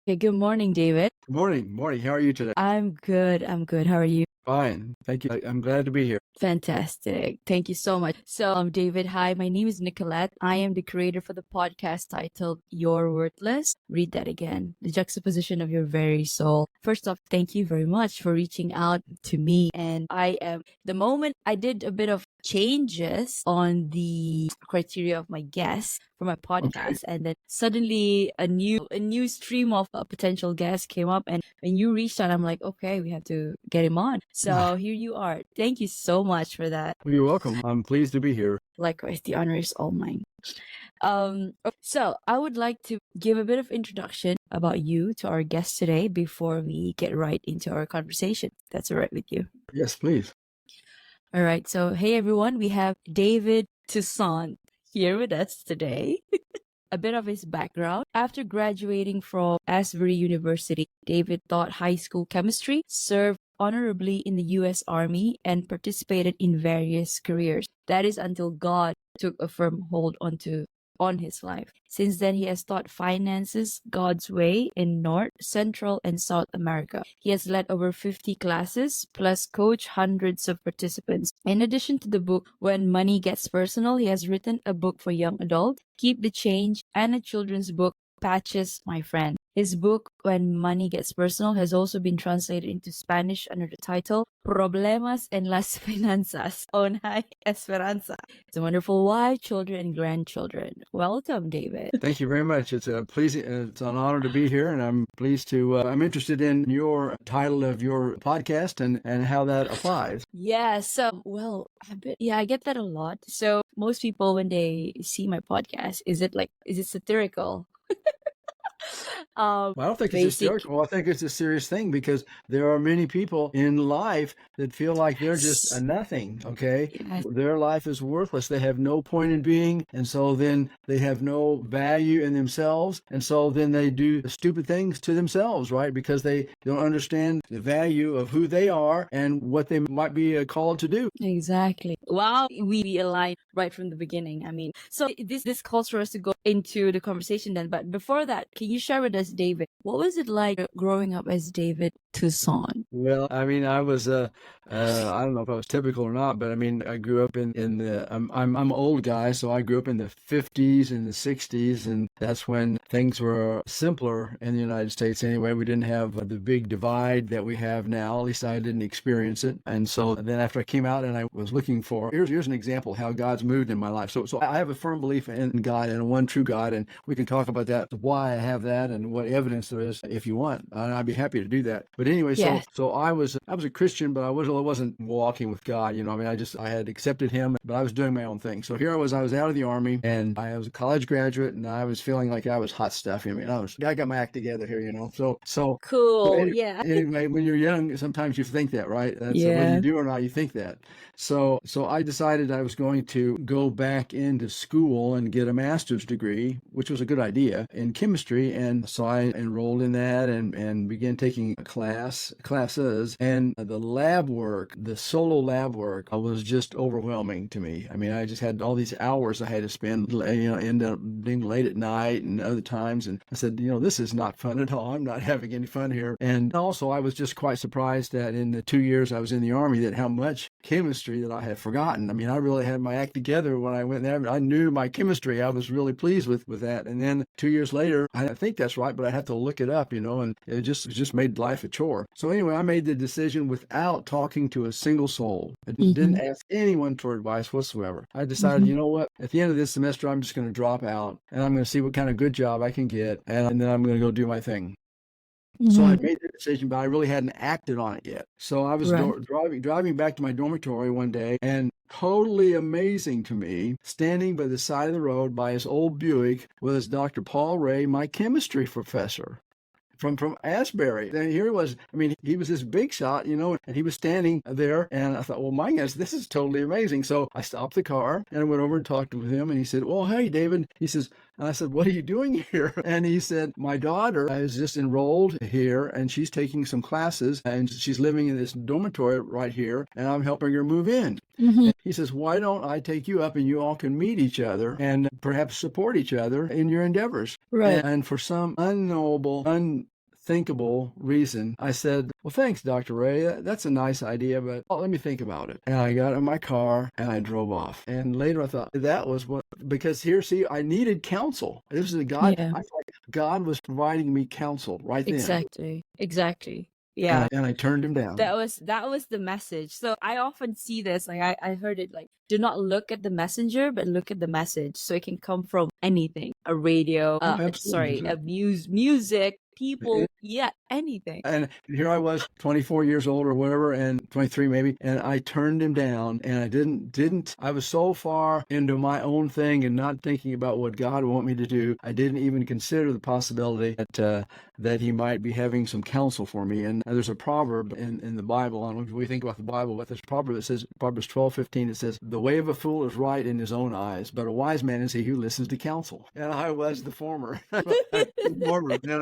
Okay, good morning, David. Good morning. Morning. How are you today? I'm good. I'm good. How are you? Fine. Thank you. I'm glad to be here. Fantastic. Thank you so much. So, David, hi, my name is Nicolette. I am the creator for the podcast titled You're Worthless. Read that again. The juxtaposition of your very soul. First off, thank you very much for reaching out to me. And the moment I did a bit of changes on the criteria of my guests for my Okay. podcast, and then suddenly a new stream of potential guests came up, and when you reached out, I'm like, okay, we have to get him on. So here you are. Thank you so much for that. Well, you're welcome. I'm pleased to be here. Likewise, the honor is all mine. So I would like to give a bit of introduction about you to our guest today before we get right into our conversation. That's all right with you. Yes, please. All right. So, hey everyone, we have David Toussaint here with us today. A bit of his background. After graduating from Asbury University, David taught high school chemistry, served honorably in the U.S. Army, and participated in various careers. That is until God took a firm hold on his life. Since then, he has taught finances God's way in North, Central, and South America. He has led over 50 classes, plus coached hundreds of participants. In addition to the book, When Money Gets Personal, he has written a book for young adults, Keep the Change, and a children's book, Patches, My Friend. His book, When Money Gets Personal, has also been translated into Spanish under the title Problemas en las Finanzas, Una Esperanza. It's a wonderful wife, children, and grandchildren. Welcome, David. Thank you very much. It's it's an honor to be here, and I'm pleased to. I'm interested in your title of your podcast and how that applies. Yeah, so, I get that a lot. So most people, when they see my podcast, is it satirical? Well, I don't think it's Basic. hysterical. I think it's a serious thing because there are many people in life that feel like they're just a nothing, okay? Yes. Their life is worthless. They have no point in being, and so then they have no value in themselves, and so then they do stupid things to themselves, right? Because they don't understand the value of who they are and what they might be called to do. Exactly. Wow, we align right from the beginning. I mean, so this calls for us to go into the conversation then. But before that, can you share with us, David, what was it like growing up as David Toussaint? Well, I mean, I was I don't know if I was typical or not, but I mean, I grew up in the I'm an old guy, so I grew up in the 50s and the 60s, and that's when things were simpler in the United States anyway. We didn't have the big divide that we have now. At least I didn't experience it. And so then after I came out and I was looking for here's an example of how God's moved in my life. So I have a firm belief in God and one true God, and we can talk about that, why I have that, and what evidence there is if you want. And I'd be happy to do that. But anyway, Yes. so I was a Christian, but I wasn't walking with God. You know, I mean, I had accepted Him, but I was doing my own thing. So here I was out of the Army, and I was a college graduate, and I was feeling like I was hot stuff. I mean, I got my act together here, you know. So Cool. Yeah. anyway, when you're young, sometimes you think that, right? That's whether Yeah. you do or not, you think that. So I decided I was going to go back into school and get a master's degree, which was a good idea in chemistry. And so I enrolled in that and began taking classes. And the solo lab work was just overwhelming to me. I mean, I just had all these hours I had to spend, end up being late at night and other times. And I said, this is not fun at all. I'm not having any fun here. And also, I was just quite surprised that in the 2 years I was in the Army, that how much chemistry that I had forgotten. I mean, I really had my act together when I went there. I knew my chemistry. I was really pleased with that. And then 2 years later, I think that's right, but I have to look it up, and it just made life a chore. So anyway, I made the decision without talking to a single soul. I didn't ask anyone for advice whatsoever. I decided, you know what? At the end of this semester, I'm just going to drop out, and I'm going to see what kind of good job I can get, and then I'm going to go do my thing. So I made the decision, but I really hadn't acted on it yet. So I was Right. driving back to my dormitory one day, and totally amazing to me, standing by the side of the road by his old Buick was Dr. Paul Ray, my chemistry professor from Asbury. And here he was. I mean, he was this big shot, and he was standing there. And I thought, well, my goodness, this is totally amazing. So I stopped the car and I went over and talked with him. And he said, well, hey, David. He says, and I said, what are you doing here? And he said, my daughter is just enrolled here and she's taking some classes and she's living in this dormitory right here. And I'm helping her move in. He says, why don't I take you up and you all can meet each other and perhaps support each other in your endeavors? Right. And for some unknowable, unthinkable reason, I said, well, thanks, Dr. Ray. That's a nice idea, but let me think about it. And I got in my car and I drove off. And later I thought that was what, because here, see, I needed counsel. This is God. Yeah. I thought God was providing me counsel right then. Exactly. Yeah. And I turned him down. That was the message. So I often see this, like I heard it, like, do not look at the messenger, but look at the message. So it can come from anything, a radio, music, people, anything. And here I was, 24 years old or whatever, and 23 maybe, and I turned him down, and I was so far into my own thing and not thinking about what God would want me to do, I didn't even consider the possibility that he might be having some counsel for me. And there's a proverb in the Bible, I don't know if we think about the Bible, but there's a proverb that says, Proverbs 12:15, it says, the way of a fool is right in his own eyes, but a wise man is he who listens to counsel. And I was the former. And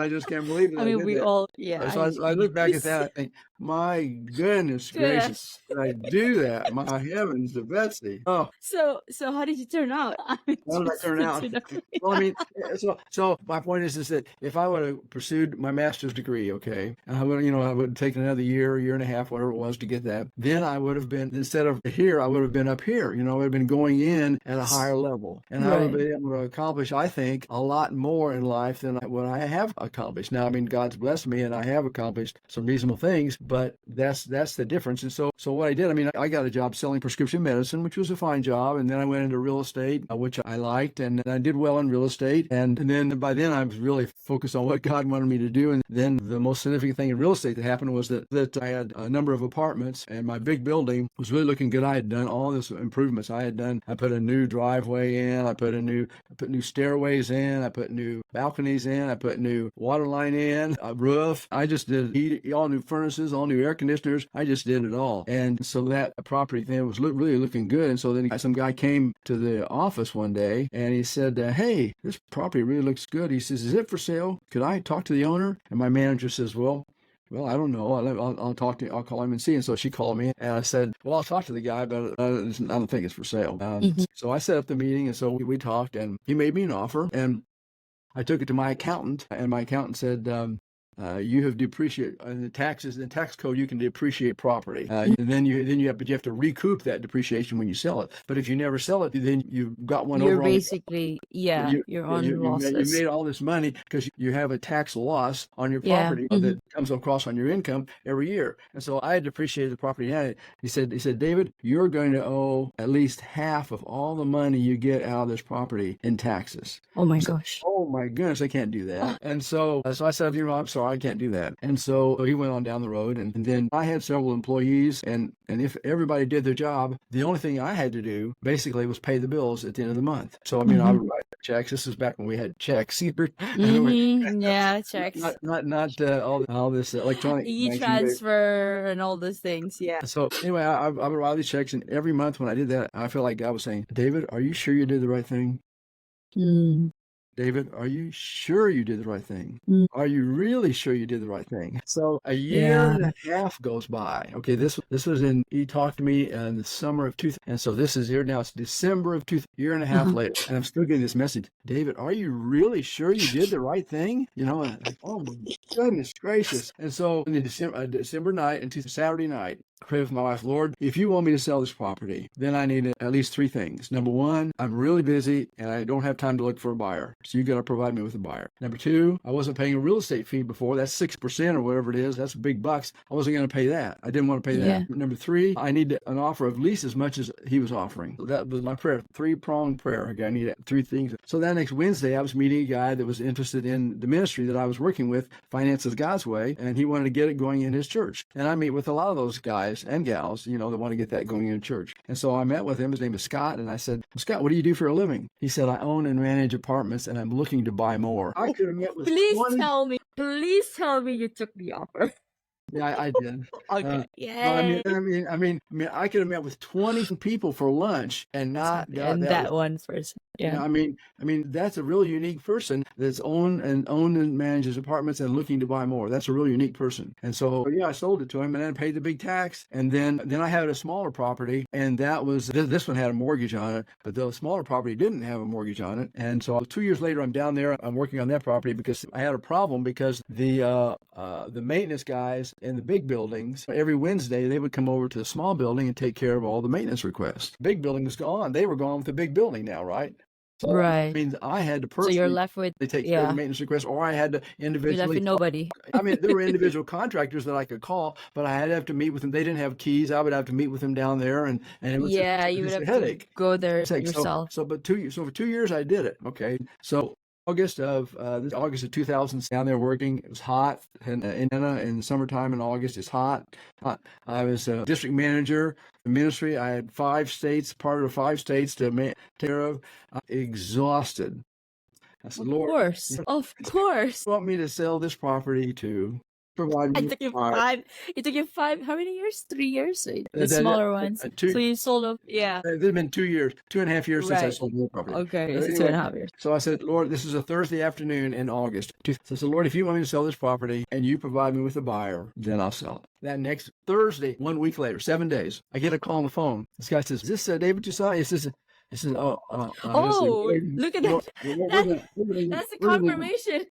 I just can't believe it. I mean, we all, So I look back at that, I think, my goodness gracious, did I do that? My heavens, the Betsy. Oh. So how did you turn out? How did I turn out? Well, I mean, so my point is that if I would have pursued my master's degree, okay, and I would have taken another year and a half, whatever it was, to get that, then I would have been, instead of here, I would have been up here. I would have been going in at a higher level, and I would have been able to accomplish, I think, a lot more in life than what I have accomplished. Now, I mean, God's blessed me, and I have accomplished some reasonable things, but that's the difference. And so what I did, I mean, I got a job selling prescription medicine, which was a fine job, and then I went into real estate, which I liked, and I did well in real estate, and then by then I was really focused on what God wanted me to do. And then the most significant thing in real estate that happened was that I had a number of apartments, and my big building was really looking good. I had done all this improvements. I put a new driveway in, I put new stairways in, I put new balconies in, I put new water line in, a roof. I just did all new furnaces, all new air conditioners. I just did it all. And so that property then was really looking good. And so then some guy came to the office one day and he said, hey, this property really looks good. He says, is it for sale? Could I talk to the owner? And my manager says, well, I don't know. I'll talk to. I'll call him and see. And so she called me, and I said, "Well, I'll talk to the guy, but I don't think it's for sale." So I set up the meeting, and so we talked, and he made me an offer, and I took it to my accountant, and my accountant said, you have depreciated in the tax code. You can depreciate property, and then you have to recoup that depreciation when you sell it. But if you never sell it, then you've got one. You're basically you're on losses. You made all this money because you have a tax loss on your property that comes across on your income every year. And so I depreciated the property. He said, David, you're going to owe at least half of all the money you get out of this property in taxes. Oh my gosh. Oh my goodness, I can't do that. And so I said, I'm sorry, I can't do that. And so he went on down the road, and then I had several employees, and if everybody did their job, the only thing I had to do basically was pay the bills at the end of the month. So I mean, I would write checks. This is back when we had checks. Checks. Not all this electronic e-transfer and all those things. Yeah. So anyway, I would write these checks, and every month when I did that, I felt like God was saying, David, are you sure you did the right thing? David, are you sure you did the right thing? Are you really sure you did the right thing? So a year and a half goes by. Okay, this was he talked to me in the summer of 2000. And so this is here now. It's December of 2000, year and a half later. And I'm still getting this message. David, are you really sure you did the right thing? Oh my goodness gracious. And so in December night and Saturday night, I prayed with my wife, Lord, if you want me to sell this property, then I need at least three things. Number one, I'm really busy and I don't have time to look for a buyer. So you got to provide me with a buyer. Number two, I wasn't paying a real estate fee before. That's 6% or whatever it is. That's big bucks. I wasn't going to pay that. I didn't want to pay that. Number three, I need an offer of at least as much as he was offering. So that was my prayer, three-pronged prayer. Okay, I need three things. So that next Wednesday, I was meeting a guy that was interested in the ministry that I was working with, Finances God's Way, and he wanted to get it going in his church. And I meet with a lot of those guys and gals, that want to get that going in church. And so I met with him. His name is Scott. And I said, Scott, what do you do for a living? He said, I own and manage apartments and I'm looking to buy more. I could have met with Please tell me you took the offer. Yeah, I did. Okay. Yeah. I mean, I could have met with 20 people for lunch and not that one person. Yeah. I mean, that's a really unique person that's owned and manages apartments and looking to buy more. That's a really unique person. And so, yeah, I sold it to him and then paid the big tax. And then I had a smaller property, and that was this one had a mortgage on it, but the smaller property didn't have a mortgage on it. And so 2 years later, I'm down there. I'm working on that property because I had a problem because the maintenance guys in the big buildings every Wednesday they would come over to the small building and take care of all the maintenance requests. The big building was gone. They were gone with the big building now, right? So that Right. means I had to So you're personally left with, take care of the yeah, maintenance requests, or I had to you're left individually. with nobody. I mean, there were individual contractors that I could call, but I had to have to meet with them. They didn't have keys. I would have to meet with them down there, and it was Yeah, you would just a have to headache. go there So yourself. but for 2 years I did it. Okay, so August of 2000, down there working. It was hot in Indiana in the summertime. In August, it's hot. I was a district manager. The ministry. I had 5 states, part of 5 states to take care of. Exhausted. I said, Of Lord, course. Of course. you want me to sell this property to provide me It took you five, how many years? 3 years? The smaller ones. So you sold off, yeah. It's been 2 years, 2.5 years since I Right. sold the property. Okay, But it's 2.5 years. So I said, Lord, this is a Thursday afternoon in August. So I said, Lord, if you want me to sell this property and you provide me with a buyer, then I'll sell it. That next Thursday, 1 week later, 7 days, I get a call on the phone. This guy says, is this David Toussaint? He says, Oh, look at that. That's the confirmation.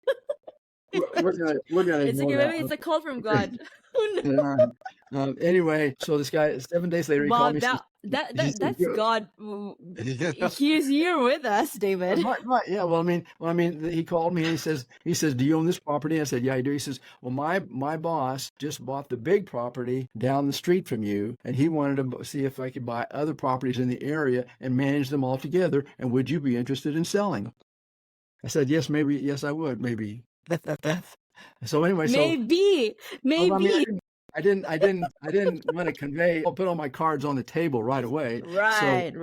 We're gonna It's ignore okay, maybe that. it's a call from God. Who knows? Anyway, so this guy, 7 days later, he Wow, called me. that's God. He is here with us, David. Right. Yeah. Well, I mean, he called me and he says, do you own this property? I said, yeah, I do. He says, well, my boss just bought the big property down the street from you, and he wanted to see if I could buy other properties in the area and manage them all together. And would you be interested in selling? I said, yes, maybe. Yes, I would. Maybe. So anyway, Maybe. well, I mean, I didn't want to convey, put all my cards on the table right away. Right. He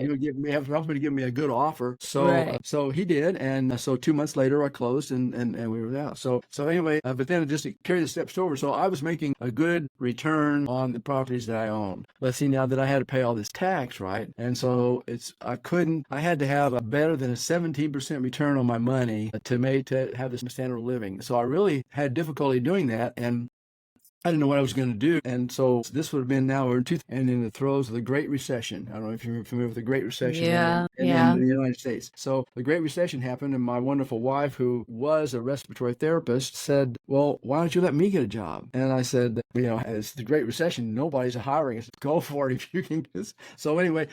would have to give me a good offer. So he did, and so 2 months later I closed, and we were out. So anyway, but then just to carry the steps over, so I was making a good return on the properties that I owned. Let's see, now that I had to pay all this tax, right? And so I had to have a better than a 17% return on my money to have this standard of living. So I really had difficulty doing that, and I didn't know what I was going to do. And so this would have been now and in the throes of the Great Recession. I don't know if you're familiar with the Great Recession in the United States. So the Great Recession happened, and my wonderful wife, who was a respiratory therapist, said, well, why don't you let me get a job? And I said, as the Great Recession, nobody's hiring. I said, go for it if you can. So anyway,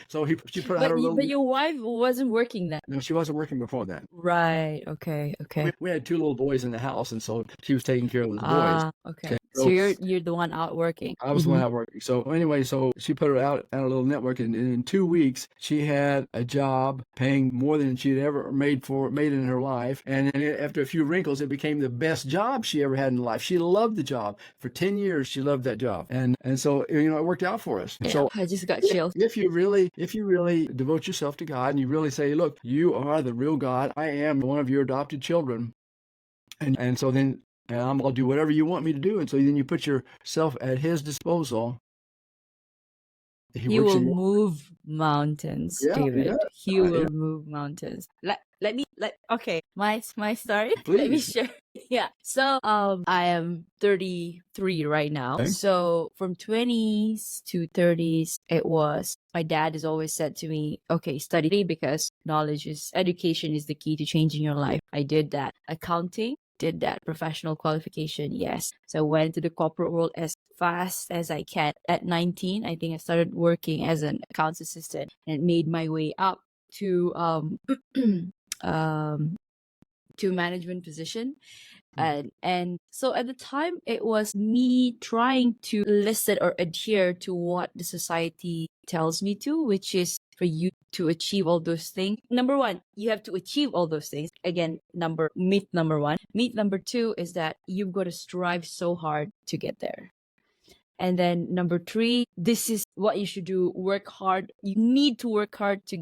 she put out her little... But your wife wasn't working then? No, she wasn't working before that. Right. Okay. We had 2 little boys in the house, and so she was taking care of the boys. Okay. So you're the one out working. I was the one out working. So anyway, so she put her out on a little network, and in 2 weeks she had a job paying more than she'd ever made in her life. And then after a few wrinkles, it became the best job she ever had in life. She loved the job. For 10 years, she loved that job, and so it worked out for us. Yeah, so I just got chills. If you really devote yourself to God, and you really say, look, you are the real God. I am one of your adopted children, and so then. And I'll do whatever you want me to do. And so then you put yourself at his disposal. He will move mountains, David. Yeah. He will move mountains. Okay, my story. Please. Let me share. Yeah. So I am 33 right now. Okay. So from 20s to 30s, my dad has always said to me, okay, study, because education is the key to changing your life. I did that. Accounting. Did that. Professional qualification, yes. So I went to the corporate world as fast as I can. At 19, I think I started working as an accounts assistant and made my way up to management position. And so at the time, it was me trying to listen or adhere to what the society tells me to, which is for you to achieve all those things. Number one, you have to achieve all those things. Again, myth number one. Myth number two is that you've got to strive so hard to get there. And then number 3, this is what you should do. Work hard. You need to work hard to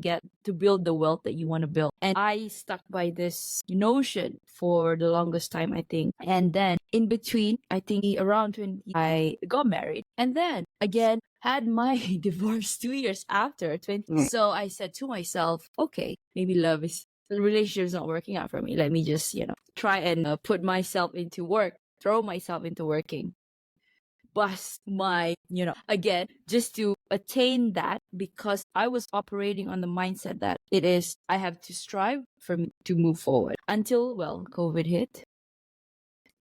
build the wealth that you want to build. And I stuck by this notion for the longest time, I think. And then in between, I think around 20, I got married. And then again, had my divorce 2 years after 20. So I said to myself, okay, maybe the relationship is not working out for me. Let me just, try and put myself into work, throw myself into working. Bust my, again, just to attain that, because I was operating on the mindset that I have to strive for me to move forward until, COVID hit.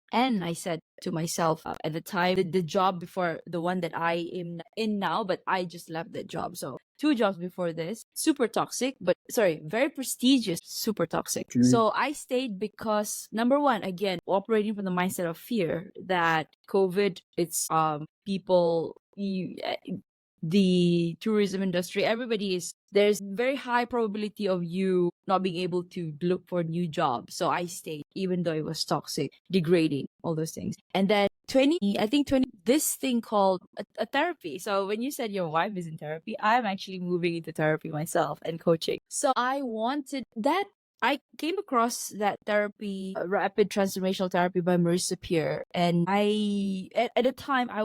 And I said to myself at the time, the job before the one that I am in now, but I just left that job. So 2 jobs before this, super toxic, very prestigious, super toxic. So I stayed because number 1, again, operating from the mindset of fear that COVID, it's people, the tourism industry, there's very high probability of you not being able to look for a new job. So I stayed, even though it was toxic, degrading, all those things. And then 20, this thing called a therapy. So when you said your wife is in therapy, I'm actually moving into therapy myself and coaching. So I wanted that. I came across that therapy, rapid transformational therapy by Marissa Peer. And at the time, I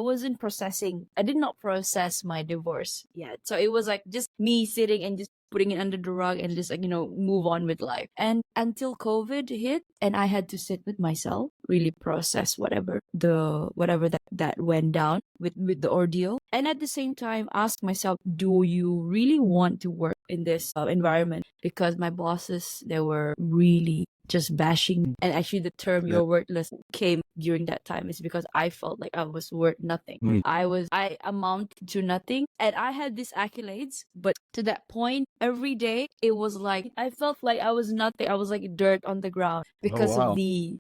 did not process my divorce yet. So it was like just me sitting and just putting it under the rug and just move on with life. And until COVID hit and I had to sit with myself, really process whatever that went down with the ordeal. And at the same time, ask myself, do you really want to work in this environment? Because my bosses, they were really just bashing me. And actually the term "you're worthless" came during that time is because I felt like I was worth nothing. I amount to nothing, and I had these accolades, but to that point, every day it was like I felt like I was nothing. I was like dirt on the ground because of the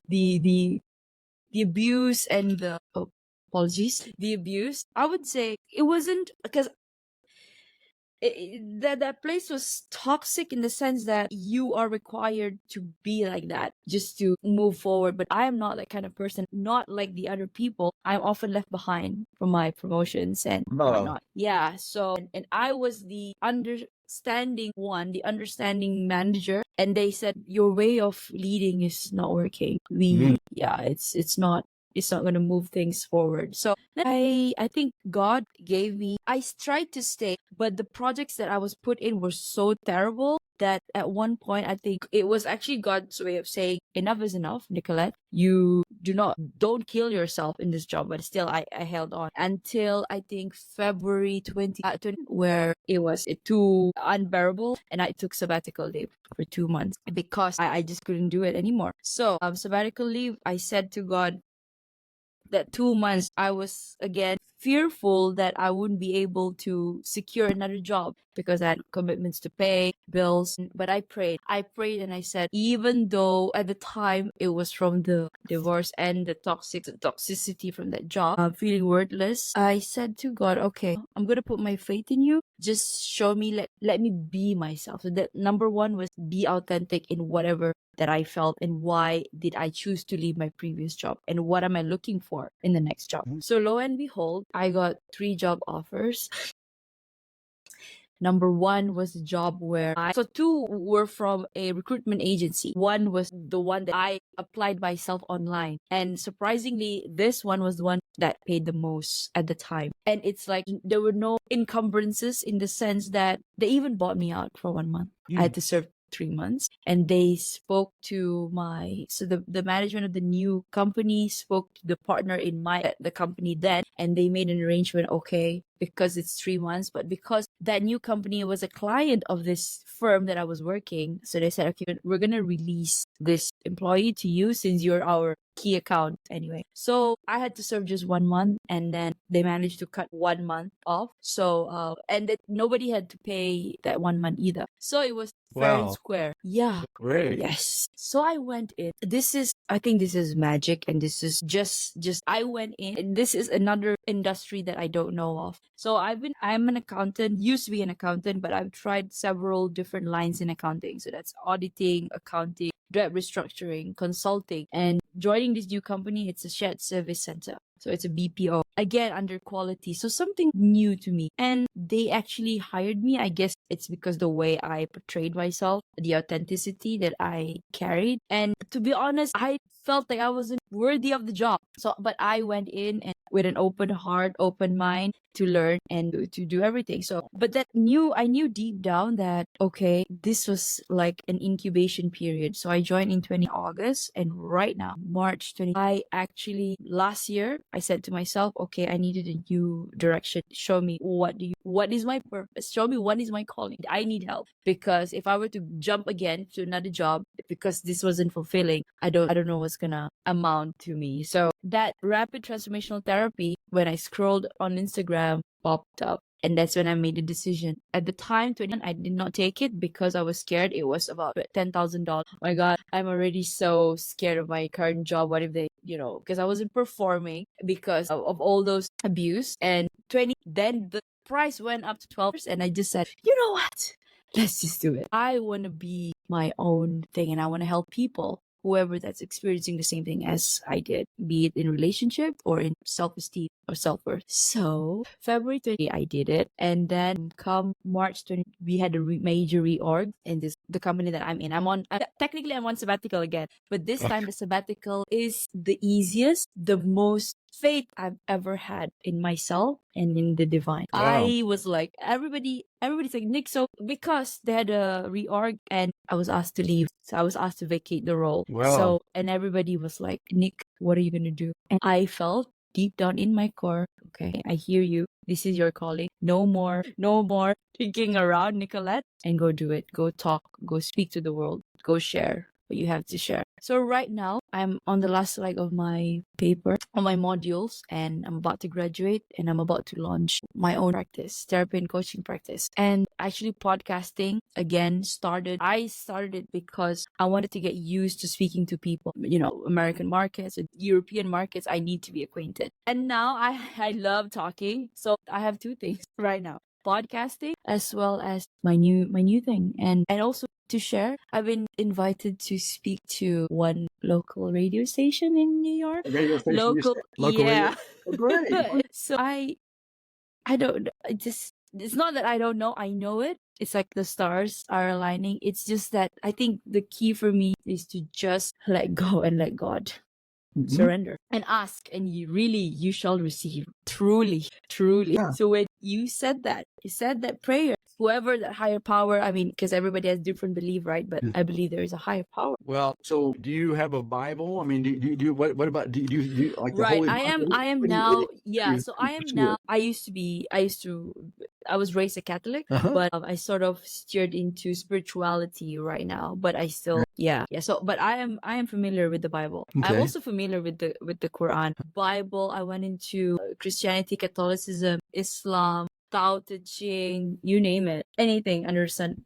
abuse and the the abuse. I would say it wasn't because that place was toxic in the sense that you are required to be like that just to move forward. But I am not that kind of person, not like the other people. I'm often left behind for my promotions and whatnot. Yeah. So, and I was the understanding manager, and they said your way of leading is not working. It's not going to move things forward. So I think God gave me, I tried to stay, but the projects that I was put in were so terrible that at one point, I think it was actually God's way of saying, enough is enough, Nicolette. You don't kill yourself in this job. But still, I held on until I think February 2020, where it was too unbearable. And I took sabbatical leave for 2 months because I just couldn't do it anymore. So sabbatical leave, I said to God, that 2 months I was again fearful that I wouldn't be able to secure another job because I had commitments to pay, bills. But I prayed and I said, even though at the time it was from the divorce and the toxicity from that job, feeling worthless, I said to God, okay, I'm going to put my faith in you. Just show me, let me be myself. So that number 1 was be authentic in whatever that I felt, and why did I choose to leave my previous job, and what am I looking for in the next job. So lo and behold, I got 3 job offers. Number 1 was a job where 2 were from a recruitment agency. 1 was the one that I applied myself online. And surprisingly, this one was the one that paid the most at the time. And it's like there were no encumbrances in the sense that they even bought me out for 1 month. I had to serve 3 months, and they spoke to the management of the new company spoke to the partner in the company then, and they made an arrangement, okay, because it's 3 months, but because that new company was a client of this firm that I was working, so they said, okay, we're gonna release this employee to you since you're our key account anyway. So I had to serve just 1 month, and then they managed to cut 1 month off. So and that nobody had to pay that 1 month either. So it was fair and square. Yeah. Great. Yes. So I went in. I think this is magic, and this is just I went in, and this is another industry that I don't know of. So I'm an accountant, used to be an accountant, but I've tried several different lines in accounting. So that's auditing, accounting, debt restructuring, consulting, and joining this new company, it's a shared service center. So it's a BPO. Again, under quality. So something new to me. And they actually hired me. I guess it's because the way I portrayed myself, the authenticity that I carried. And to be honest, I felt like I wasn't worthy of the job. So, but I went in and with an open heart, open mind to learn and to do everything. So, but I knew deep down that, okay, this was like an incubation period. So I joined in 20 August, and right now, March 20, I actually, last year, I said to myself, okay, I needed a new direction. Show me what is my purpose? Show me what is my calling. I need help, because if I were to jump again to another job because this wasn't fulfilling, I don't know what's gonna amount to me. So that rapid transformational therapy, when I scrolled on Instagram, popped up. And that's when I made the decision. At the time, 21, I did not take it because I was scared. It was about $10,000. Oh my God, I'm already so scared of my current job. What if they, because I wasn't performing because of all those abuse. And 20, then the price went up to 12. And I just said, you know what? Let's just do it. I want to be my own thing, and I want to help people, whoever that's experiencing the same thing as I did, be it in relationship or in self-esteem or self-worth. So February 20, I did it. And then come March 20, we had a major reorg in the company that I'm in. Technically I'm on sabbatical again, but this time the sabbatical is the easiest, the most faith I've ever had in myself and in the divine. Wow. I was like, everybody's like, Nick, so because they had a reorg and I was asked to leave. So I was asked to vacate the role. Wow. So, and everybody was like, Nick, what are you going to do? And I felt deep down in my core, okay, I hear you. This is your calling. No more thinking around, Nicolette, and go do it. Go talk, go speak to the world, go share what you have to share. So right now, I'm on the last leg of my paper, on my modules, and I'm about to graduate, and I'm about to launch my own practice, therapy and coaching practice. And actually podcasting again I started it because I wanted to get used to speaking to people, American markets and European markets. I need to be acquainted. And now I love talking. So I have two things right now: podcasting as well as my new thing, and also to share. I've been invited to speak to one local radio station in New York. Radio station, Local yeah. radio. Great. So I don't, it's not that I don't know, I know it. It's like the stars are aligning. It's just that I think the key for me is to just let go and let God. Surrender and ask, and you shall receive. Truly. Yeah. So when you said that prayer, whoever that higher power, because everybody has different belief, right? But I believe there is a higher power. Well, so do you have a Bible? I mean, do you what about do you like the Right. Holy I am now. Yeah. So I am now. I was raised a Catholic, but I sort of steered into spirituality right now. But I still, yeah. So, but I am familiar with the Bible. Okay. I'm also familiar with the Quran, Bible. I went into Christianity, Catholicism, Islam, Tao Te Ching, you name it, anything under sun,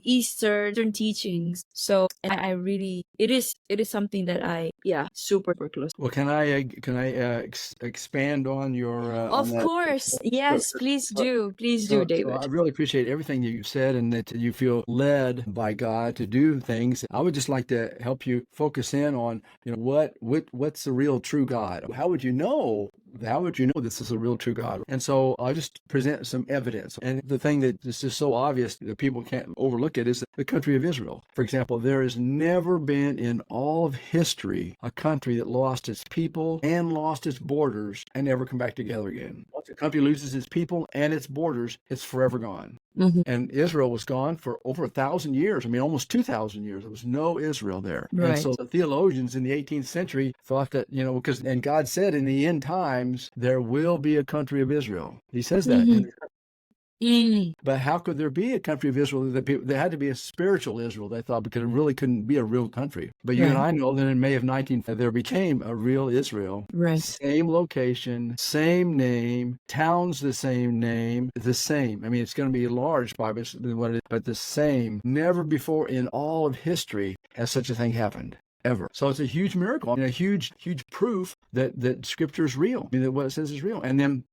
Eastern teachings. So, and I really, it is something that super close. Well, can I expand on your? Of course, yes, please do, David. So I really appreciate everything that you've said, and that you feel led by God to do things. I would just like to help you focus in on, what's the real true God? How would you know this is a real true God? And so I'll just present some evidence. And the thing that is just so obvious that people can't overlook it is the country of Israel. For example, there has never been in all of history a country that lost its people and lost its borders and never come back together again. Once a country loses its people and its borders, it's forever gone. And Israel was gone for over 1,000 years. Almost 2,000 years. There was no Israel there. Right. And so the theologians in the 18th century thought that, and God said in the end times, there will be a country of Israel. He says that. But how could there be a country of Israel? There had to be a spiritual Israel, they thought, because it really couldn't be a real country. But you and I know that in May of 1950, there became a real Israel. Right. Same location, same name, towns the same name, the same. It's going to be large by what it is, but the same. Never before in all of history has such a thing happened. Ever. So it's a huge miracle and a huge proof that Scripture is real. That what it says is real. And then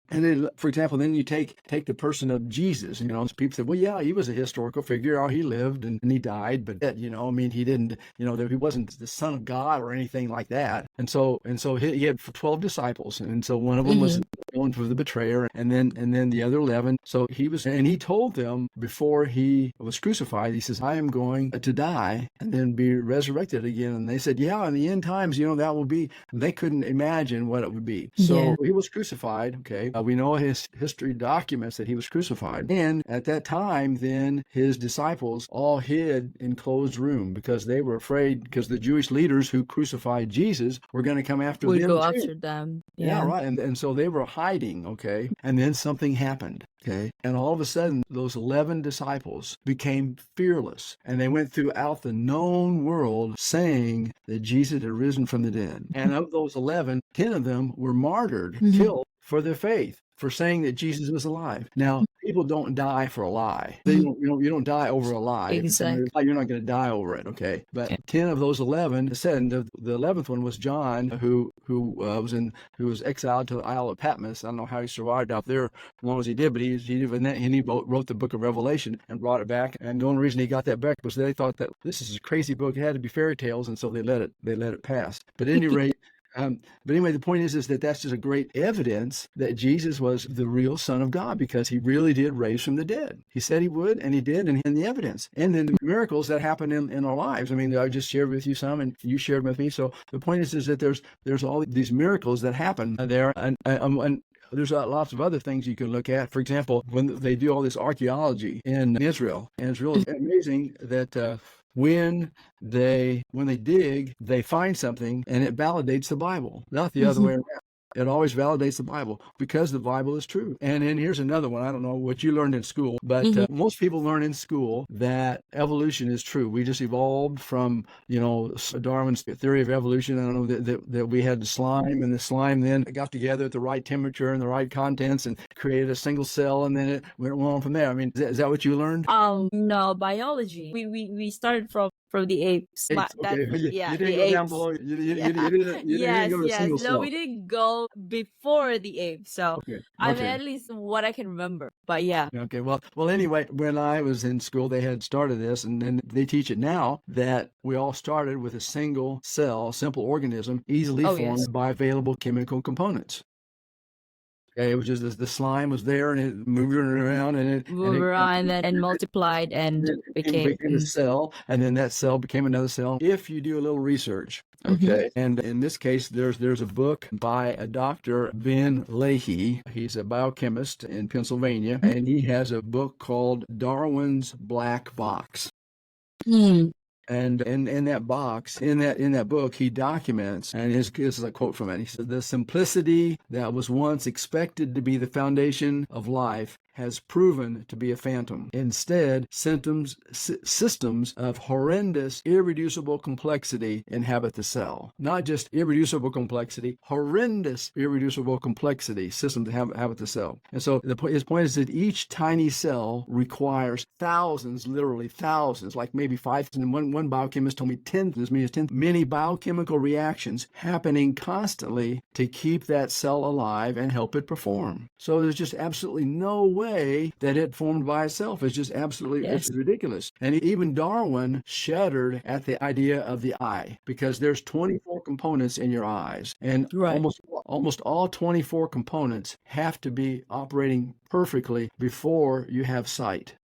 And then, for example, then you take the person of Jesus. People say, well, yeah, he was a historical figure. Oh, he lived and he died, but I mean, he didn't. He wasn't the Son of God or anything like that. And so he had 12 disciples, and so one of them was known for the betrayer, and then the other 11. So he told them before he was crucified, he says, I am going to die and then be resurrected again. And they said, yeah, in the end times, that will be. They couldn't imagine what it would be. So he was crucified. Okay. We know his history documents that he was crucified. And at that time, then his disciples all hid in closed room because they were afraid, because the Jewish leaders who crucified Jesus were going to come after them. Would go after them. Yeah, right. And so they were hiding. Okay. And then something happened. Okay. And all of a sudden, those 11 disciples became fearless, and they went throughout the known world saying that Jesus had risen from the dead. And of those 11, 10 of them were martyred, killed for their faith, for saying that Jesus was alive. Now, people don't die for a lie. You don't die over a lie. Exactly. You're not going to die over it, okay? But 10 of those 11 said, and the 11th one was John, who was exiled to the Isle of Patmos. I don't know how he survived out there as long as he did, but he wrote the book of Revelation and brought it back. And the only reason he got that back was they thought that this is a crazy book. It had to be fairy tales, and so they let it pass. But at any rate. But anyway, the point is that that's just a great evidence that Jesus was the real Son of God, because he really did raise from the dead. He said he would, and he did, and the evidence. And then the miracles that happen in our lives. I mean, I just shared with you some, and you shared with me. So the point is that there's all these miracles that happen there, and there's lots of other things you can look at. For example, when they do all this archaeology in Israel, and it's really amazing that when they dig, they find something and it validates the Bible, not the other way around. It always validates the Bible because the Bible is true. And then here's another one. I don't know what you learned in school, but most people learn in school that evolution is true. We just evolved from, Darwin's theory of evolution. I don't know that we had the slime, and the slime then got together at the right temperature and the right contents and created a single cell, and then it went on from there. I mean, is that what you learned? No, biology. We started from the apes. Okay. You didn't the go apes. down below. You didn't go to single cell. No, we didn't go before the apes. So I mean, at least what I can remember. But yeah. Okay. Well. Anyway, when I was in school, they had started this, and then they teach it now that we all started with a single cell, simple organism, easily formed by available chemical components. Okay, it was just the slime was there, and it moved around, and multiplied and became a cell, and then that cell became another cell. If you do a little research, okay, and in this case, there's a book by a Dr. Ben Leahy. He's a biochemist in Pennsylvania, and he has a book called Darwin's Black Box. And in that box, in that book, he documents, and this is a quote from it. He said, "The simplicity that was once expected to be the foundation of life has proven to be a phantom. Instead, systems of horrendous, irreducible complexity inhabit the cell. Not just irreducible complexity, horrendous, irreducible complexity systems inhabit the cell." And so his point is that each tiny cell requires thousands, literally thousands, like maybe 5,000. And one biochemist told me 10, as many as 10, many biochemical reactions happening constantly to keep that cell alive and help it perform. So there's just absolutely no way that it formed by itself. It's just absolutely it's ridiculous. And even Darwin shuddered at the idea of the eye, because there's 24 components in your eyes, and almost all 24 components have to be operating perfectly before you have sight.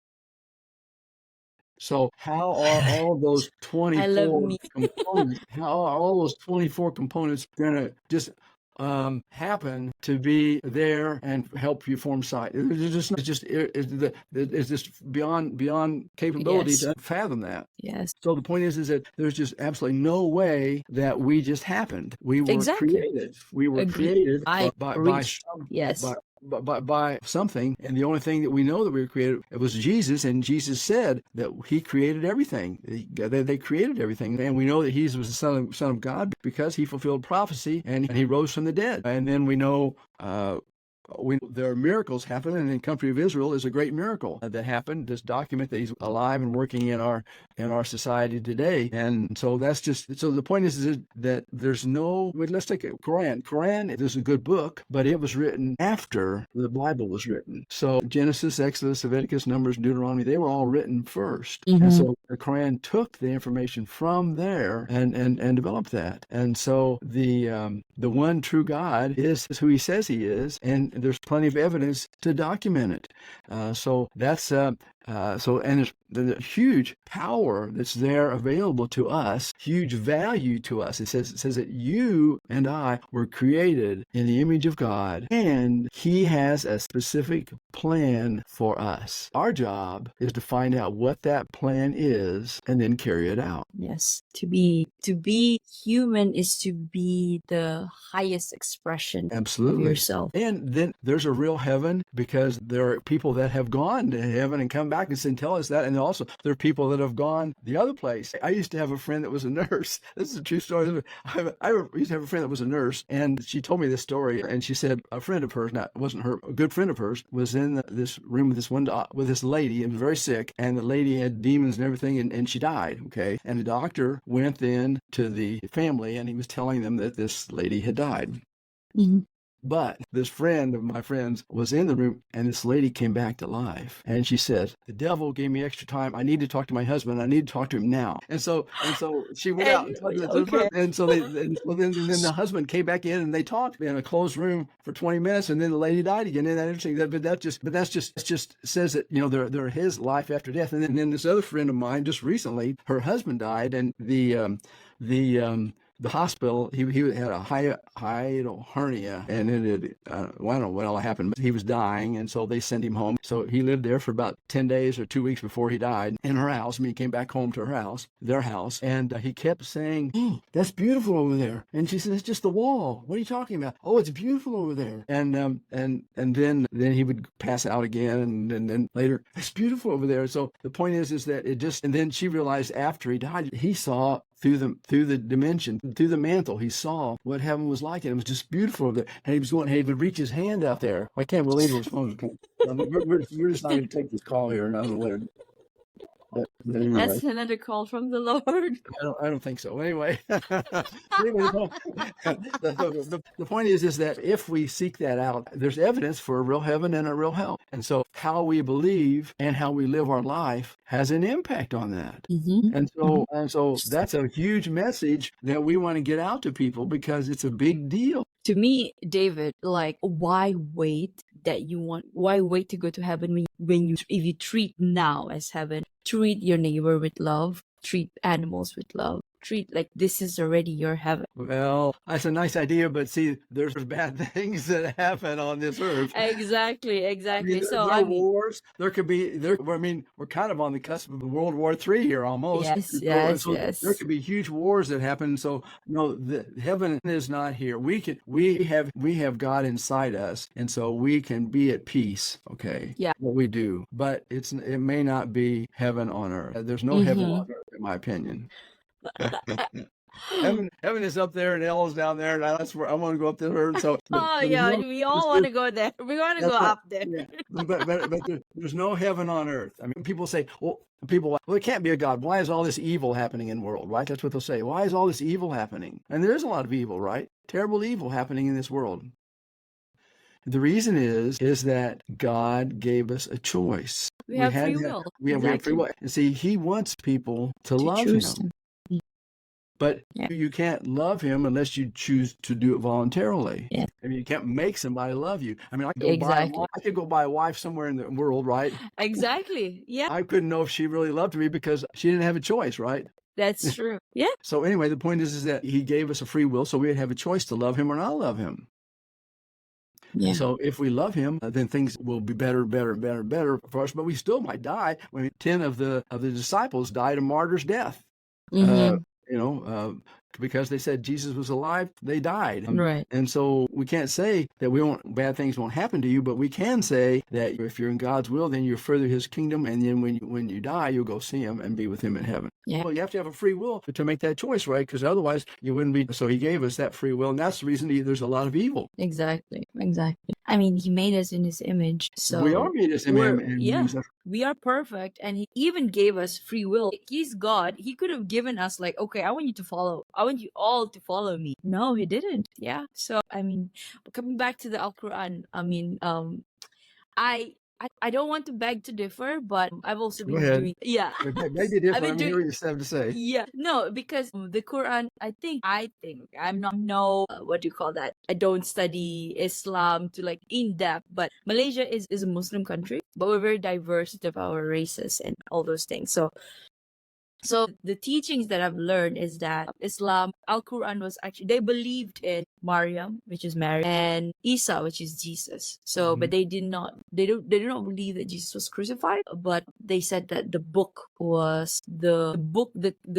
So how are all those 24 components? How are all those 24 components going to just happen to be there and help you form sight? It's just beyond capability to fathom that. Yes. So the point is that there's just absolutely no way that we just happened. We were created. We were created by something, and the only thing that we know that we were created, it was Jesus, and Jesus said that he created everything. They created everything, and we know that he was the son of God because he fulfilled prophecy and he rose from the dead. And then we know there are miracles happening, and in the country of Israel is a great miracle that happened. This document that he's alive and working in our society today. And so that's just, so the point is that there's no, let's take a Quran. Quran is a good book, but it was written after the Bible was written. So Genesis, Exodus, Leviticus, Numbers, Deuteronomy, they were all written first. Mm-hmm. And so the Quran took the information from there and developed that. And so the one true God is who he says he is, and there's plenty of evidence to document it. So that's and there's huge power that's there available to us, huge value to us. It says that you and I were created in the image of God, and he has a specific plan for us. Our job is to find out what that plan is and then carry it out. Yes. To be human is to be the highest expression Absolutely. of yourself. And then there's a real heaven, because there are people that have gone to heaven and come back and tell us that. And also there are people that have gone the other place. I used to have a friend that was a nurse. This is a true story. I used to have a friend that was a nurse, and she told me this story. And she said a friend of hers, it wasn't her, a good friend of hers, was in this room with this lady, and was very sick. And the lady had demons and everything, and she died. Okay. And the doctor went then to the family, and he was telling them that this lady had died. Mm-hmm. But this friend of my friends was in the room, and this lady came back to life. And she said, the devil gave me extra time. I need to talk to my husband. I need to talk to him now. And so she went out and talked to Okay. and so then the husband came back in, and they talked in a closed room for 20 minutes, and then the lady died again. Isn't that interesting? That just says that, there his life after death. And then this other friend of mine, just recently, her husband died, and the hospital, he had a hiatal hernia, and I don't know what all happened, but he was dying, and so they sent him home. So he lived there for about 10 days or 2 weeks before he died in her house. He came back home to their house, and he kept saying, that's beautiful over there. And she said, it's just the wall. What are you talking about? Oh, it's beautiful over there. And then he would pass out again, and then later, it's beautiful over there. So the point is that and then she realized after he died, he saw through the dimension, through the mantle, he saw what heaven was like, and it was just beautiful over there. And he would reach his hand out there. I can't believe his phone. We're just not going to take this call here. Anyway. That's another call from the Lord. I don't think so. Anyway, the point is that if we seek that out, there's evidence for a real heaven and a real hell. And so how we believe and how we live our life has an impact on that. Mm-hmm. And so that's a huge message that we want to get out to people, because it's a big deal. To me, David, why wait to go to heaven if you treat now as heaven? Treat your neighbor with love, treat animals with love, treat like this is already your heaven. Well, that's a nice idea, but see, there's bad things that happen on this earth. Exactly. Wars. There could be we're kind of on the cusp of World War III here almost. Yes. There could be huge wars that happen. So the heaven is not here. We have God inside us, and so we can be at peace. Okay. Yeah. What we do, but it may not be heaven on earth. There's no heaven on earth, in my opinion. Heaven is up there, and hell is down there, and that's where I want to go up there. So we all want to go there. We want to go up there. Yeah. But there's no heaven on earth. I mean, people say, well, it can't be a God. Why is all this evil happening in the world, right? That's what they'll say. Why is all this evil happening? And there is a lot of evil, right? Terrible evil happening in this world. The reason is that God gave us a choice. We have free will. We have free will. And see, he wants people to love him. But you can't love him unless you choose to do it voluntarily. Yeah. I mean, you can't make somebody love you. I mean, I could go buy a wife somewhere in the world, right? Exactly. Yeah. I couldn't know if she really loved me because she didn't have a choice, right? That's true. Yeah. So anyway, the point is that he gave us a free will, so we would have a choice to love him or not love him. Yeah. So if we love him, then things will be better for us. But we still might die. I mean, 10 of the disciples died a martyr's death. Mm-hmm. Because they said Jesus was alive, they died. Right. And so we can't say that bad things won't happen to you, but we can say that if you're in God's will, then you're further his kingdom, and then when you die, you'll go see him and be with him in heaven. Yeah. Well, you have to have a free will to make that choice, right? Because otherwise you wouldn't be. So he gave us that free will, and that's the reason there's a lot of evil. Exactly. I mean, he made us in his image. So We are made as him we're, and yeah, use. we are perfect. And he even gave us free will. He's God. He could have given us like, okay, I want you to follow. I want you all to follow me. No, he didn't. Yeah. So, I mean, coming back to the Al-Quran, I mean, I don't want to beg to differ, but I've also Go been ahead. doing, yeah. Beg to I've differ. been Let me hear doing, what you have to say. yeah, no, because the Quran, I think I'm not no what do you call that? I don't study Islam to like in depth, but Malaysia is a Muslim country, but we're very diverse of our races and all those things. So the teachings that I've learned is that Islam, Al-Quran was actually, they believed in Maryam, which is Mary, and Isa, which is Jesus. So, but they did not believe that Jesus was crucified, but they said that the book was the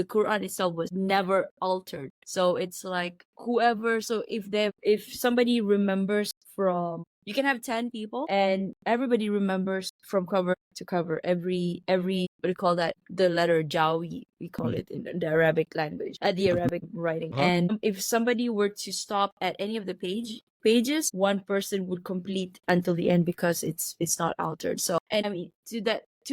Quran itself was never altered. So it's like whoever, so if somebody remembers from, you can have 10 people and everybody remembers from cover to cover every what do you call that, the letter jawi, we call it in the Arabic language, the Arabic writing. Uh-huh. And if somebody were to stop at any of the pages, one person would complete until the end because it's not altered. So, and I mean, to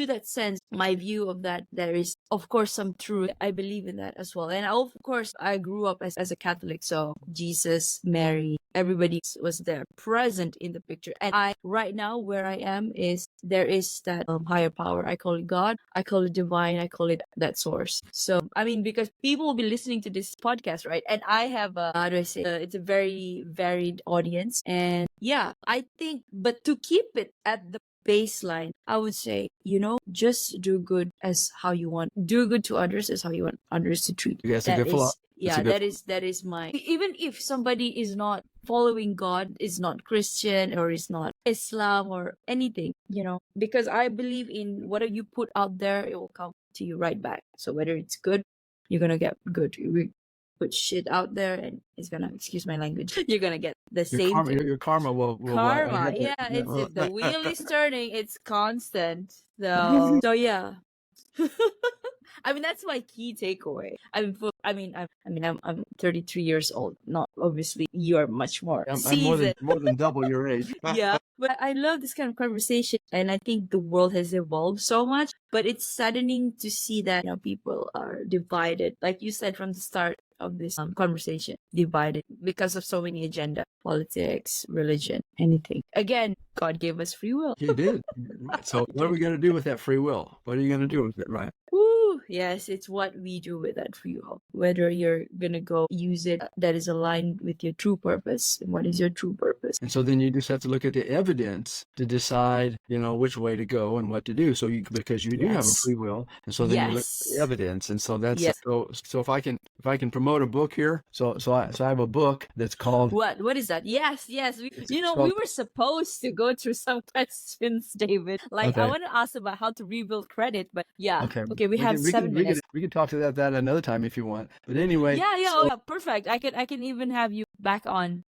that sense, my view of that, there is of course some truth. I believe in that as well. And of course I grew up as a Catholic, so Jesus, Mary, everybody was there present in the picture. And I right now where I am is there is that higher power. I call it God, I call it divine, I call it that source. So I mean, because people will be listening to this podcast, right? And I have a, how do I say, it's a very varied audience. And yeah, I think, but to keep it at the baseline, I would say, just do good as how you want. Do good to others as how you want others to treat you. That's a good philosophy. Yeah, that is my, even if somebody is not following God, is not Christian or is not Islam or anything, because I believe in whatever you put out there, it will come to you right back. So whether it's good, you're gonna get good. We put shit out there and it's gonna, excuse my language, you're gonna get the same thing. Your karma will Karma, yeah, it's if the wheel is turning, it's constant. So yeah. I mean, that's my key takeaway. I'm 33 years old. Not obviously, you're much more I'm seasoned. more than double your age. Yeah, but I love this kind of conversation, and I think the world has evolved so much. But it's saddening to see that people are divided, like you said from the start of this conversation, divided because of so many agenda, politics, religion, anything. Again, God gave us free will. He did. So what are we going to do with that free will? What are you going to do with it, right? Woo! Yes, it's what we do with that free will. Whether you're gonna go use it that is aligned with your true purpose. And what is your true purpose? And so then you just have to look at the evidence to decide, which way to go and what to do. So because you do have a free will, and so then you look at the evidence, and so that's so if I can promote a book here, so I have a book that's called what is that? Yes, we were supposed to go through some questions, David. Like I want to ask about how to rebuild credit, but yeah, okay, we have 7 minutes. We can talk to that another time if you want. But anyway, yeah, perfect. I can even have you back on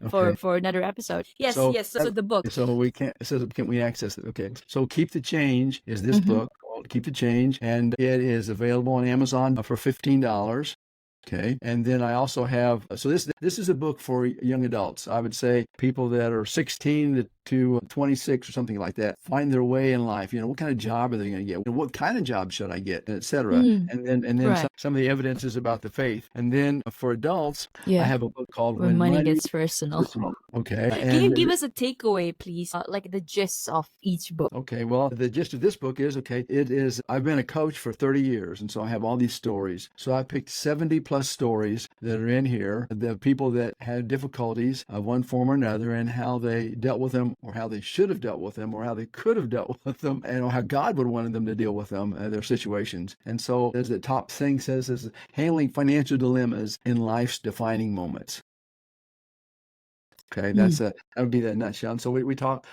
for another episode. Yes. So the book. So we can't. So can we access it? Okay. So Keep the Change is this book called Keep the Change, and it is available on Amazon for $15. Okay. And then I also have, so this is a book for young adults. I would say people that are 16 to 26 or something like that, find their way in life. What kind of job are they going to get? What kind of job should I get, et cetera. And then some of the evidence is about the faith. And then for adults, I have a book called When Money Gets Personal. Okay. Can you give us a takeaway, please? Like the gist of each book. Okay. Well, the gist of this book is, I've been a coach for 30 years. And so I have all these stories. So I picked 70 plus stories that are in here, the people that had difficulties of one form or another and how they dealt with them, or how they should have dealt with them, or how they could have dealt with them, and how God would have wanted them to deal with them, their situations. And so, as the top thing says, is handling financial dilemmas in life's defining moments. Okay, that would be that nutshell. And so we talk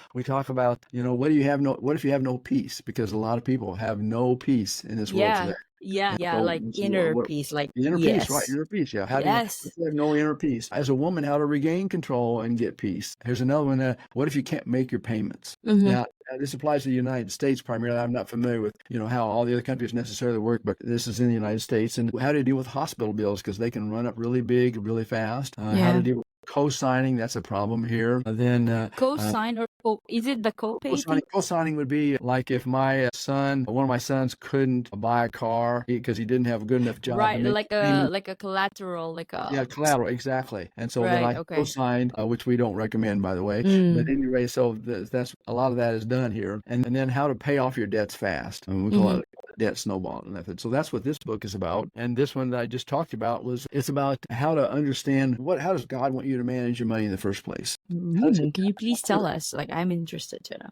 about, what if you have no peace? Because a lot of people have no peace in this world today. Like inner peace, like inner peace, right? Inner peace, yeah. How do you have no inner peace? As a woman, how to regain control and get peace? Here's another one. What if you can't make your payments? Now, this applies to the United States primarily. I'm not familiar with, how all the other countries necessarily work, but this is in the United States. And how to deal with hospital bills, because they can run up really big, really fast. How to deal with Co-signing, that's a problem here. Then Co-sign or is it the co-pay thing? co-signing would be like if my one of my sons couldn't buy a car because he didn't have a good enough job. Right, to make like payment. a collateral, like a Yeah, collateral, exactly. And so then right. I Okay. co-signed, which we don't recommend, by the way. But anyway, so that's a lot of that is done here. And then how to pay off your debts fast. And we call it debt snowball method. So that's what this book is about. And this one that I just talked about it's about how to understand how does God want you to manage your money in the first place? Can you please tell us? Like, I'm interested to know.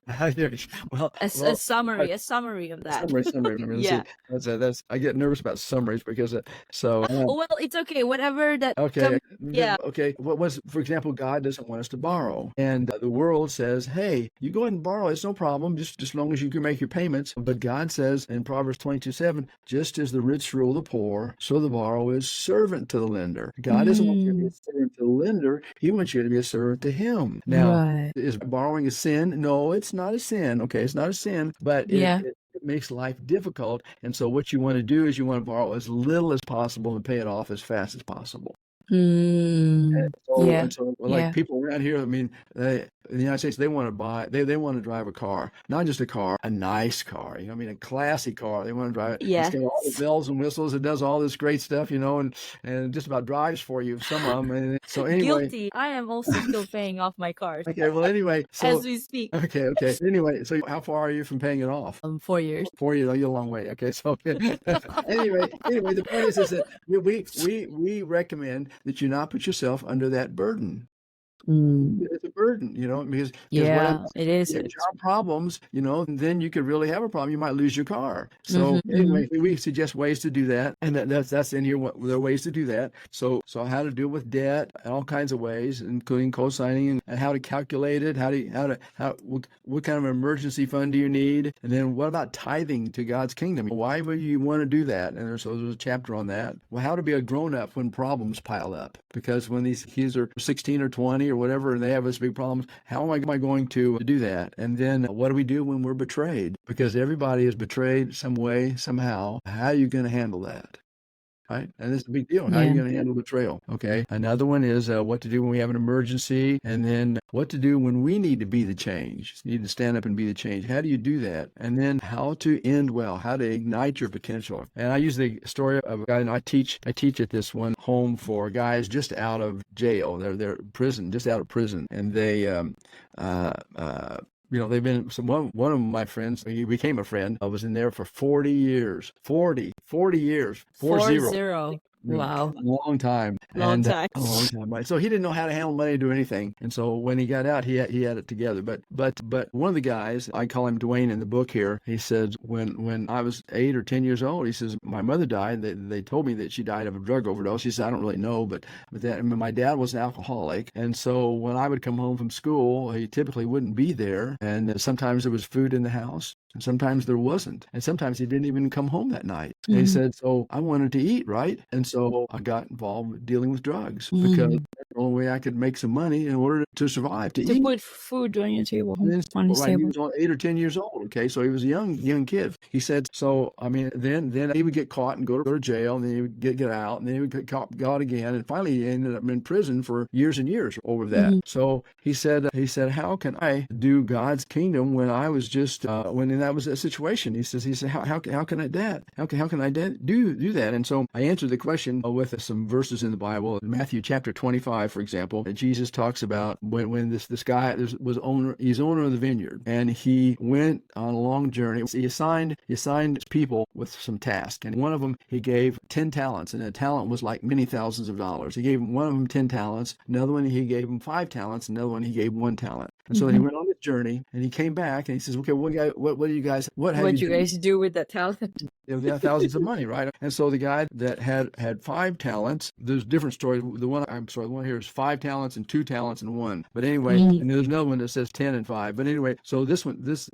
well, A summary of that. Summary. Yeah. That's I get nervous about summaries because Well, it's okay. Whatever that. okay. Yeah. Okay. What was, for example, God doesn't want us to borrow. And the world says, hey, you go ahead and borrow. It's no problem, just as long as you can make your payments. But God says in Proverbs 22:7, just as the rich rule the poor, so the borrower is servant to the lender. God doesn't want you to be a servant to the lender. He wants you to be a servant to him. Now, is borrowing a sin? No, it's not a sin. Okay, it's not a sin, but it makes life difficult. And so what you want to do is you want to borrow as little as possible and pay it off as fast as possible. And so like people around here, I mean, in the United States, they want to buy, they want to drive a car, not just a car, a nice car, I mean, a classy car. They want to drive it. Yes. It's got all the bells and whistles. It does all this great stuff, and just about drives for you, some of them. And so anyway. Guilty. I am also still paying off my cars. Okay, well, anyway. So, as we speak. Okay. Anyway, so how far are you from paying it off? 4 years. 4 years, you're a long way. Okay, so anyway, the point is that we recommend that you not put yourself under that burden. It's a burden, because it is. If you have problems, then you could really have a problem. You might lose your car. So anyway, we suggest ways to do that, and that's in here. There are ways to do that. So how to deal with debt, all kinds of ways, including co-signing, and how to calculate it. What kind of emergency fund do you need? And then what about tithing to God's kingdom? Why would you want to do that? And there's a chapter on that. Well, how to be a grown-up when problems pile up, because when these kids are 16 or 20 or whatever, and they have this big problems, how am I going to do that? And then what do we do when we're betrayed? Because everybody is betrayed some way, somehow. How are you going to handle that? Right? And this is a big deal. How are you going to handle betrayal? Okay. Another one is what to do when we have an emergency, and then what to do when we need to be the change. You need to stand up and be the change. How do you do that? And then how to end well, how to ignite your potential. And I use the story of a guy, and I teach at this one home for guys just out of jail. They're prison, just out of prison, and they they've been, one of my friends, he became a friend. I was in there for 40 years. 40 years. 40. Wow. A long time. A long time. Right? So he didn't know how to handle money or do anything. And so when he got out, he had it together. But one of the guys, I call him Dwayne in the book here, he says, when I was 8 or 10 years old, he says, my mother died. They told me that she died of a drug overdose. He said, I don't really know, but my dad was an alcoholic. And so when I would come home from school, he typically wouldn't be there. And sometimes there was food in the house. And sometimes there wasn't. And sometimes he didn't even come home that night. And he said, so I wanted to eat, right? And so I got involved with dealing with drugs because that's the only way I could make some money in order to survive, to eat. Put food on your table. He was 8 or 10 years old, okay? So he was a young kid. He said, so, I mean, then he would get caught and go to jail, and then he would get out, and then he would get caught again, and finally he ended up in prison for years and years over that. So he said, how can I do God's kingdom when I was just, when that was a situation? He said, how can I do that? How can I do that? And so I answered the question with some verses in the Bible. In Matthew chapter 25, for example, Jesus talks about when this guy he's owner of the vineyard, and he went on a long journey. He assigned people with some tasks, and one of them he gave 10 talents, and a talent was like many thousands of dollars. He gave one of them 10 talents, another one he gave him 5 talents, another one he gave 1 talent. And so he went on this journey, and he came back, and he says, "Okay, what do you guys do with that talent?" They have thousands of money, right? And so the guy that had 5 talents, there's different stories. The one here is 5 talents and 2 talents and 1. But anyway, and there's another one that says 10 and 5. But anyway, so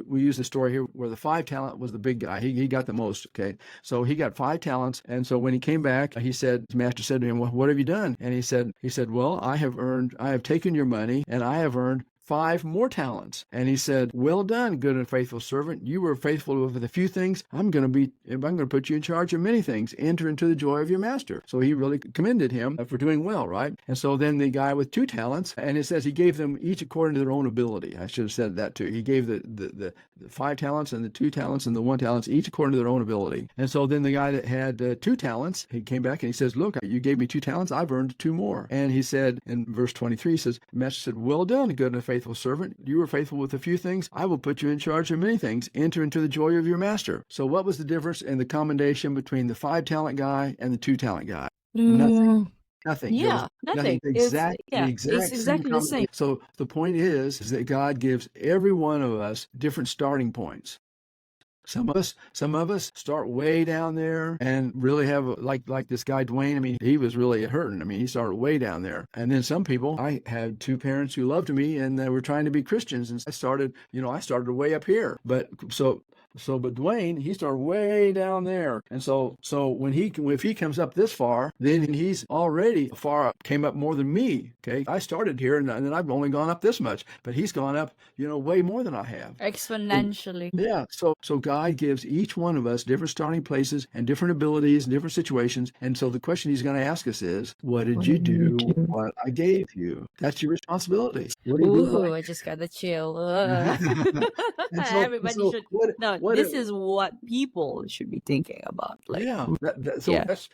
we use the story here where the 5 talent was the big guy. He got the most. Okay, so he got 5 talents, and so when he came back, his master said to him, "Well, what have you done?" And he said, "Well, I have taken your money, and I have earned 5 more talents. And he said, well done, good and faithful servant. You were faithful with a few things. I'm going to put you in charge of many things. Enter into the joy of your master. So he really commended him for doing well, right? And so then the guy with 2 talents, and it says he gave them each according to their own ability. I should have said that too. He gave the 5 talents and the 2 talents and the 1 talents each according to their own ability. And so then the guy that had 2 talents, he came back and he says, look, you gave me 2 talents. I've earned 2 more. And he said in verse 23, he says, the master said, well done, good and faithful servant. You were faithful with a few things. I will put you in charge of many things. Enter into the joy of your master. So what was the difference in the commendation between the 5 talent guy and the 2 talent guy? Nothing. Nothing. Yeah, nothing. The exact it's exactly the same. So the point is that God gives every one of us different starting points. Some of us start way down there and really have like this guy Dwayne. I mean, he was really hurting. I mean, he started way down there. And then some people, I had 2 parents who loved me and they were trying to be Christians, and I started way up here. But Dwayne, he started way down there. And so if he comes up this far, then he's already far up, came up more than me. Okay. I started here and then I've only gone up this much, but he's gone up, way more than I have. Exponentially. Yeah. So God gives each one of us different starting places and different abilities and different situations. And so the question he's going to ask us is, what did you do with what I gave you? That's your responsibility. What do you do? Ooh, I just got the chill. Everybody should. This is what people should be thinking about. Like,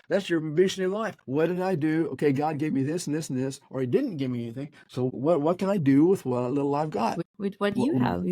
that's your mission in life. What did I do? Okay, God gave me this and this and this, or He didn't give me anything. So what can I do with what little I've got? With what you have,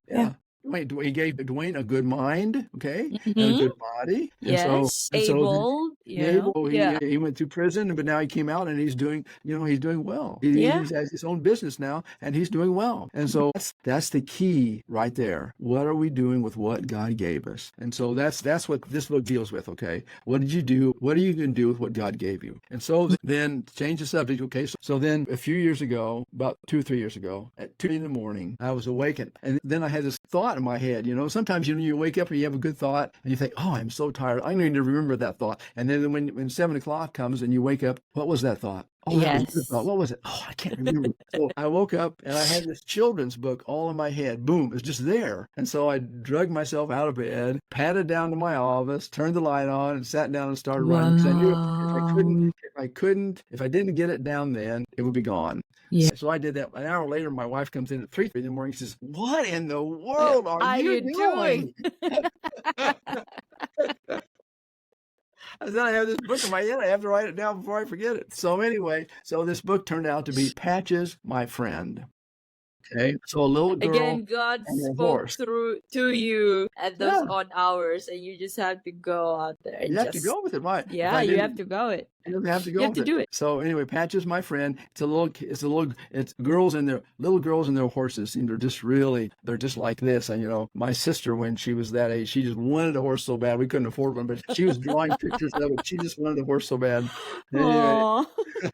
Yeah. He gave Dwayne a good mind, okay, and a good body. Yes, able. He went through prison, but now he came out and he's doing well. He has his own business now, and he's doing well. And so that's the key right there. What are we doing with what God gave us? And so that's what this book deals with. Okay, what did you do? What are you going to do with what God gave you? And so then change the subject. Okay, so then a few years ago, about 2 or 3 years ago, at 2 in, I was awakened, and then I had this thought in my head. Sometimes you wake up and you have a good thought and you think, oh, I'm so tired, I need to remember that thought. And then when 7 o'clock comes and you wake up, what was that thought? Oh, that was a good thought. What was it? Oh, I can't remember. So I woke up and I had this children's book all in my head. Boom, it was just there. And so I dragged myself out of bed, padded down to my office, turned the light on, and sat down and started running. Because I knew if I didn't get it down then, it would be gone. Yeah. So I did that. An hour later, my wife comes in at 3 in the morning. She says, what in the world are you doing? Then I have this book in my head. I have to write it down before I forget it. So anyway, this book turned out to be Patches, My Friend. Okay, so a little girl. Again, God spoke through to you at those odd hours, and you just have to go out there. And you have to go with it, right? Yeah, you have to go it. You have to go. You have to do it. So anyway, Patches, my friend. It's girls and their little girls and their horses. And they're just like this. And my sister, when she was that age, she just wanted a horse so bad. We couldn't afford one, but she was drawing pictures of it. She just wanted a horse so bad. Anyway,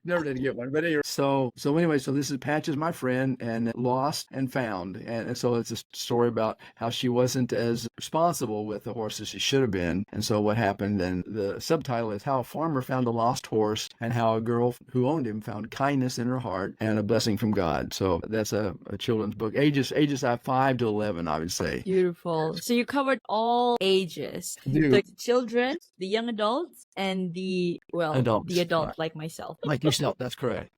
never did get one. But anyway, so this is Patches, my friend, and Lost and Found. And so it's a story about how she wasn't as responsible with the horse as she should have been. And so what happened, and the subtitle is How a Farmer Found a Lost Horse and How a Girl Who Owned Him Found Kindness in Her Heart and a Blessing from God. So that's a children's book. Ages 5 to 11, I would say. Beautiful. So you covered all ages. The children, the young adults, and the adult like myself. Like yourself, that's correct.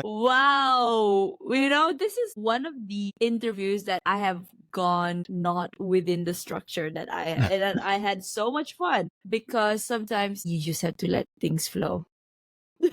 Wow. This is one of the interviews that I have gone not within the structure that I had. And I had so much fun because sometimes you just have to let things flow.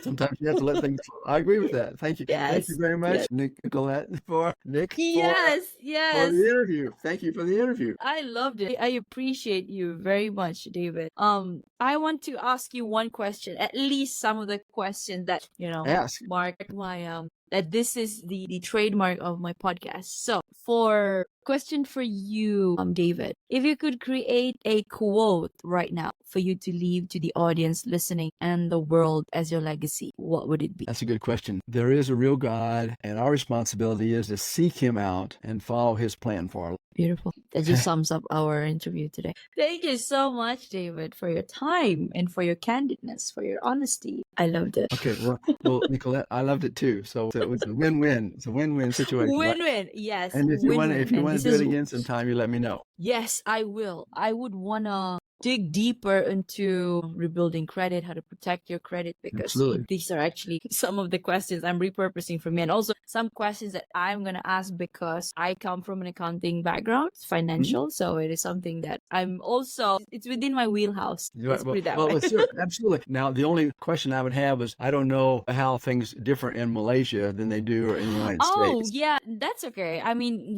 Sometimes you have to let things flow. I agree with that. Thank you. Yes. Thank you very much, Nicolette, for the interview. Thank you for the interview. I loved it. I appreciate you very much, David. I want to ask you one question, at least some of the questions that, ask. Mark my that this is the trademark of my podcast. So for question for you, David, if you could create a quote right now for you to leave to the audience listening and the world as your legacy, what would it be? That's a good question. There is a real God, and our responsibility is to seek Him out and follow His plan for our life. Beautiful. That just sums up our interview today. Thank you so much, David, for your time and for your candidness, for your honesty. I loved it. Okay, well, Nicolette, I loved it too. So it was a win-win. It's a win-win situation, right? Win-win. Yes, And if you want win-win. to And do it again sometime, you let me know. yes, I will. I would want to dig deeper into rebuilding credit, how to protect your credit, because Absolutely. these are actually some of the questions I'm repurposing for me, and also some questions that I'm going to ask because I come from an accounting background, it's financial, so it is something that I'm also, it's within my wheelhouse. Let's put it that way. Sure, absolutely. Now, the only question I would have is, I don't know how things differ in Malaysia than they do in the United Oh, States. yeah, that's okay. I mean,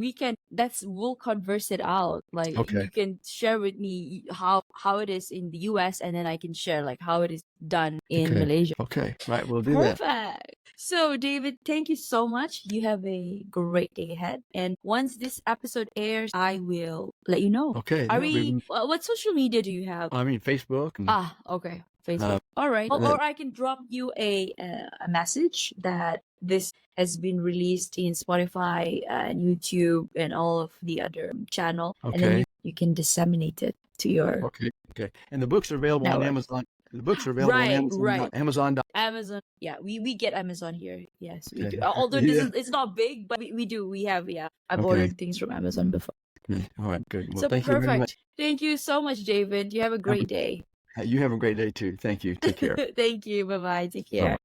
we'll converse it out. Like, Okay. you can share with me how it is in the US, and then I can share like how it is done in Okay. Malaysia. Okay, right, we'll do that. Perfect. So, David, thank you so much. You have a great day ahead. And once this episode airs, I will let you know. Okay. Are that'll be- what social media do you have? I mean, Facebook. and- Okay. Facebook. All right. Or I can drop you a message that this has been released in Spotify and YouTube and all of the other channel. And then Okay. you can disseminate it to your Okay. And the books are available on Network. Amazon. The books are available Right, on Amazon. right. Amazon. Amazon. Yeah, we get Amazon here. Yes, we Okay. do. Although Yeah. it's not big, but we do. We have, yeah. I've Okay. ordered things from Amazon before. All right, good. Well, So thank you very much. perfect. Thank you so much, David. You have a great day. You have a great day too. Thank you. Take care. Thank you. Bye-bye. Take care.